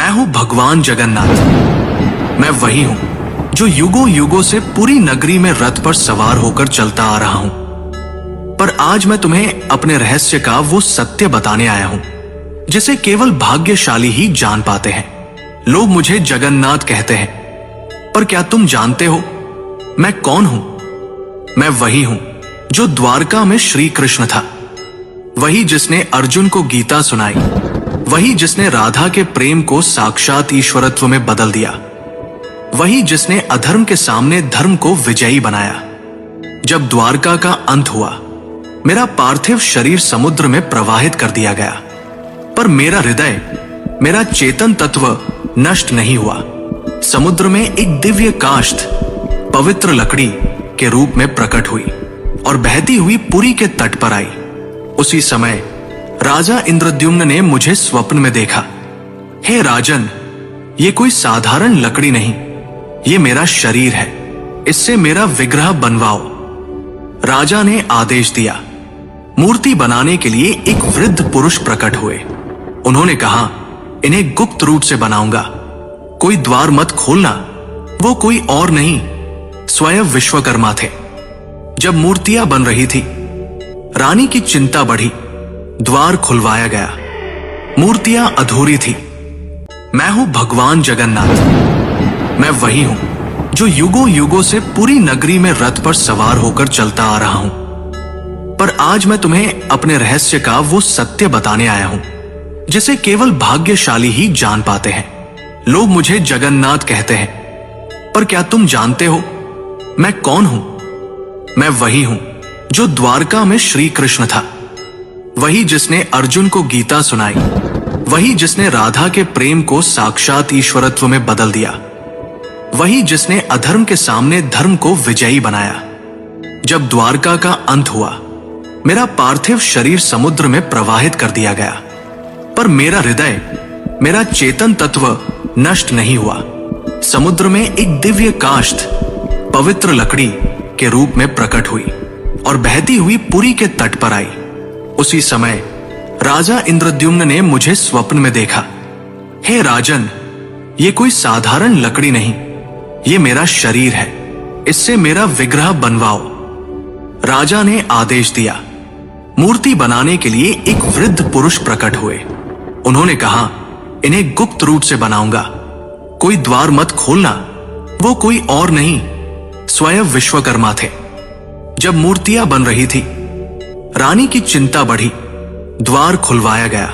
मैं हूं भगवान जगन्नाथ। मैं वही हूं जो युगों युगों से पूरी नगरी में रथ पर सवार होकर चलता आ रहा हूं। पर आज मैं तुम्हें अपने रहस्य का वो सत्य बताने आया हूं जिसे केवल भाग्यशाली ही जान पाते हैं। लोग मुझे जगन्नाथ कहते हैं, पर क्या तुम जानते हो मैं कौन हूं? मैं वही हूं जो द्वारका में श्री कृष्ण था, वही जिसने अर्जुन को गीता सुनाई, वही जिसने राधा के प्रेम को साक्षात ईश्वरत्व में बदल दिया, वही जिसने अधर्म के सामने धर्म को विजयी बनाया। जब द्वारका का अंत हुआ, मेरा पार्थिव शरीर समुद्र में प्रवाहित कर दिया गया, पर मेरा हृदय, मेरा चेतन तत्व नष्ट नहीं हुआ। समुद्र में एक दिव्य काष्ठ पवित्र लकड़ी के रूप में प्रकट हुई और बहती हुई पुरी के तट पर आई। उसी समय राजा इंद्रद्युम्न ने मुझे स्वप्न में देखा। हे राजन, ये कोई साधारण लकड़ी नहीं, ये मेरा शरीर है, इससे मेरा विग्रह बनवाओ। राजा ने आदेश दिया। मूर्ति बनाने के लिए एक वृद्ध पुरुष प्रकट हुए। उन्होंने कहा, इन्हें गुप्त रूप से बनाऊंगा, कोई द्वार मत खोलना। वो कोई और नहीं, स्वयं विश्वकर्मा थे। जब मूर्तियां बन रही थी, रानी की चिंता बढ़ी। द्वार खुलवाया गया, मूर्तियां अधूरी थी। मैं हूं भगवान जगन्नाथ। मैं वही हूं जो युगों युगों से पूरी नगरी में रथ पर सवार होकर चलता आ रहा हूं। पर आज मैं तुम्हें अपने रहस्य का वो सत्य बताने आया हूं जिसे केवल भाग्यशाली ही जान पाते हैं। लोग मुझे जगन्नाथ कहते हैं, पर क्या तुम जानते हो मैं कौन हूं? मैं वही हूं जो द्वारका में श्री कृष्ण था, वही जिसने अर्जुन को गीता सुनाई, वही जिसने राधा के प्रेम को साक्षात ईश्वरत्व में बदल दिया, वही जिसने अधर्म के सामने धर्म को विजयी बनाया। जब द्वारका का अंत हुआ, मेरा पार्थिव शरीर समुद्र में प्रवाहित कर दिया गया, पर मेरा हृदय, मेरा चेतन तत्व नष्ट नहीं हुआ। समुद्र में एक दिव्य काष्ठ पवित्र लकड़ी के रूप में प्रकट हुई और बहती हुई पुरी के तट पर आई। उसी समय राजा इंद्रद्युम्न ने मुझे स्वप्न में देखा। हे राजन, ये कोई साधारण लकड़ी नहीं, ये मेरा शरीर है, इससे मेरा विग्रह बनवाओ। राजा ने आदेश दिया। मूर्ति बनाने के लिए एक वृद्ध पुरुष प्रकट हुए। उन्होंने कहा, इन्हें गुप्त रूप से बनाऊंगा, कोई द्वार मत खोलना। वो कोई और नहीं, स्वयं विश्वकर्मा थे। जब मूर्तियां बन रही थी, रानी की चिंता बढ़ी। द्वार खुलवाया गया,